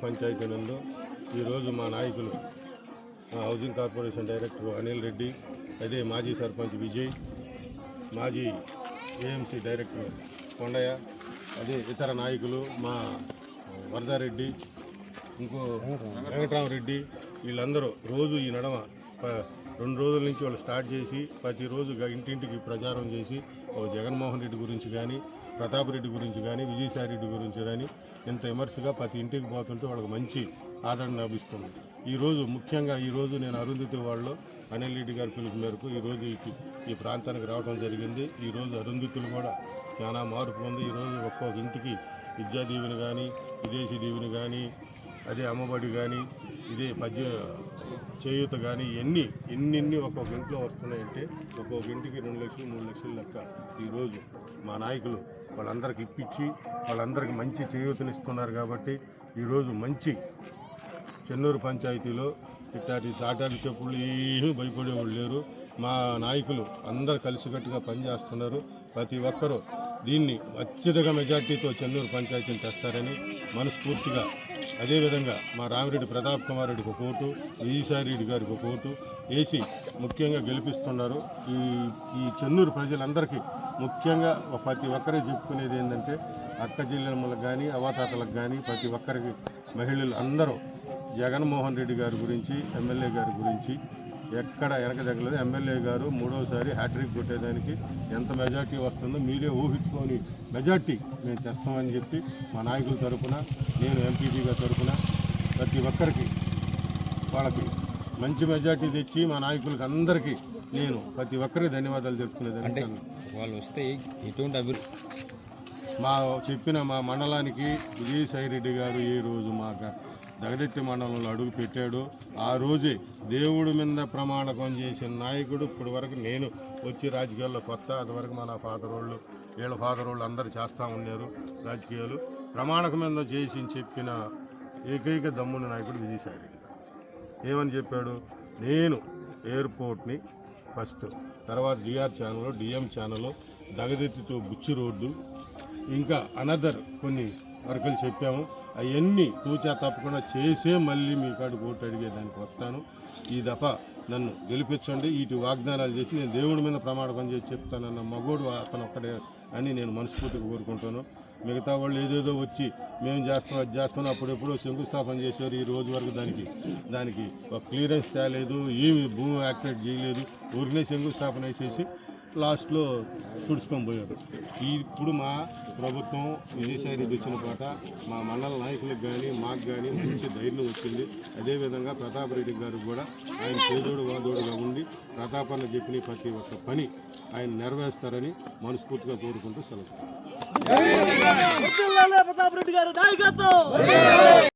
పంచాయతీ నందు ఈరోజు మా నాయకులు housing corporation director Anil Reddy, అదే మాజీ సర్పంచ్ విజయ్, మాజీ ఏఎంసీ డైరెక్టర్ కొండయ్య, అదే ఇతర నాయకులు మా వరదారెడ్డి, ఇంకో వెంకటరామరెడ్డి, వీళ్ళందరూ రోజు ఈ నడమ 2 రోజుల నుంచి వాళ్ళు స్టార్ట్ చేసి ప్రతిరోజు ఇంటింటికి ప్రచారం చేసి జగన్మోహన్ రెడ్డి గురించి కానీ, ప్రతాప్ రెడ్డి గురించి కానీ, విజయసాయి రెడ్డి గురించి కానీ ఇంత విమర్శగా ప్రతి ఇంటికి పోతుంటే వాళ్ళకి మంచి ఆదరణ లభిస్తుంది. ఈరోజు ముఖ్యంగా నేను అరుంధతి వాళ్ళు అనిల్ రెడ్డి గారి పిలుపు మేరకు ఈరోజు ఈ ప్రాంతానికి రావడం జరిగింది. ఈరోజు అరుంధతులు కూడా చాలా మార్పు ఉంది. ఈరోజు ఒక్కొక్క ఇంటికి విద్యా దీవెని కానీ, విదేశీ దీవెని కానీ, అదే అమ్మబడి కానీ, ఇదే చేయూత కానీ ఎన్ని ఒక్కొక్క ఇంట్లో వస్తున్నాయంటే ఒక్కొక్క ఇంటికి 2 లక్షలు 3 లక్షల లెక్క ఈరోజు మా నాయకులు వాళ్ళందరికీ ఇప్పించి వాళ్ళందరికీ మంచి చేయూతనిస్తున్నారు. కాబట్టి ఈరోజు మంచి చెన్నూరు పంచాయతీలో ఇట్లాంటి తాటాకు చెప్పులు ఏమీ భయపడేవాళ్ళు లేరు. మా నాయకులు అందరూ కలిసికట్టుగా పనిచేస్తున్నారు. ప్రతి ఒక్కరూ దీన్ని అత్యధిక మెజార్టీతో చెన్నూరు పంచాయతీని తెస్తారని మనస్ఫూర్తిగా, అదేవిధంగా మా రామిరెడ్డి ప్రతాప్ కుమార్ రెడ్డికి ఒక ఓటు, విజయసాయి రెడ్డి గారికి ఒక ఓటు వేసి ముఖ్యంగా గెలిపిస్తున్నారు. ఈ చెన్నూరు ప్రజలందరికీ ముఖ్యంగా ప్రతి ఒక్కరే చెప్పుకునేది ఏంటంటే అక్క చెల్లెమ్మలకు కానీ, అవాతాతలకు కానీ ప్రతి ఒక్కరికి మహిళలు అందరూ జగన్మోహన్ రెడ్డి గారి గురించి, ఎమ్మెల్యే గారి గురించి ఎక్కడ వెనకదగ్గలేదు. ఎమ్మెల్యే గారు 3వసారి హ్యాట్రిక్ కొట్టేదానికి ఎంత మెజార్టీ వస్తుందో మీరే ఊహించుకొని మెజార్టీ మేము తెస్తామని చెప్పి మా నాయకుల తరఫున, నేను ఎంపీటీగా తరఫున ప్రతి ఒక్కరికి వాళ్ళకి మంచి మెజార్టీ తెచ్చి మా నాయకులకి అందరికీ నేను ప్రతి ఒక్కరికి ధన్యవాదాలు చెప్పుకునేదాన్ని. వాళ్ళు వస్తే ఎటువంటి మా మండలానికి విజయసాయి రెడ్డి గారు ఏ రోజు మా దగదెత్తి మండలంలో అడుగు పెట్టాడు ఆ రోజే దేవుడి మీద ప్రమాణకం చేసిన నాయకుడు. ఇప్పటి వరకు నేను వచ్చి రాజకీయాల్లో కొత్త, అంతవరకు మా ఫాదర్ వాళ్ళు వీళ్ళ ఫాదర్ వాళ్ళు అందరూ చేస్తూ ఉన్నారు రాజకీయాలు. ప్రమాణకం మీద చేసి చెప్పిన ఏకైక దమ్మున నాయకుడు విజయసాయి రెడ్డి గారు. ఏమని చెప్పాడు? నేను ఎయిర్పోర్ట్ని ఫస్ట్, తర్వాత డిఆర్ ఛానల్, డిఎం ఛానల్, దగదెత్తితో బుచ్చి రోడ్డు, ఇంకా అనదర్ కొన్ని వర్కులు చెప్పాము. అవన్నీ తూచా తప్పకుండా చేసే మళ్ళీ మీ కాడికి ఓటు అడిగేదానికి వస్తాను. ఈ దఫా నన్ను గెలిపించండి. ఇటు వాగ్దానాలు చేసి నేను దేవుడి మీద ప్రమాణకం చేసి చెప్తానన్న మగోడు అతను ఒక్కడే అని నేను మనస్ఫూర్తిగా కోరుకుంటాను. మిగతా వాళ్ళు ఏదేదో వచ్చి మేము చేస్తాం, అది చేస్తాం, అప్పుడెప్పుడో శంకుస్థాపన చేశారు. ఈ రోజు వరకు దానికి ఒక క్లియరెన్స్ తేలేదు, ఏమి భూమి యాక్టివేట్ చేయలేదు. ఊరినే శంకుస్థాపన వేసేసి లాస్ట్లో తుడుచుకొని పోయారు. ఇప్పుడు మా ప్రభుత్వం విజయసాయి రెడ్డి వచ్చిన పాట మా మండల నాయకులకు కానీ మాకు కానీ మంచి ధైర్యం వచ్చింది. అదేవిధంగా ప్రతాప్ రెడ్డి గారు కూడా ఆయన చేదోడు వాదోడుగా ఉండి ప్రతాపన్న చెప్పిన ప్రతి ఒక్క పని ఆయన నెరవేరుస్తారని మనస్ఫూర్తిగా కోరుకుంటూ సెలవు.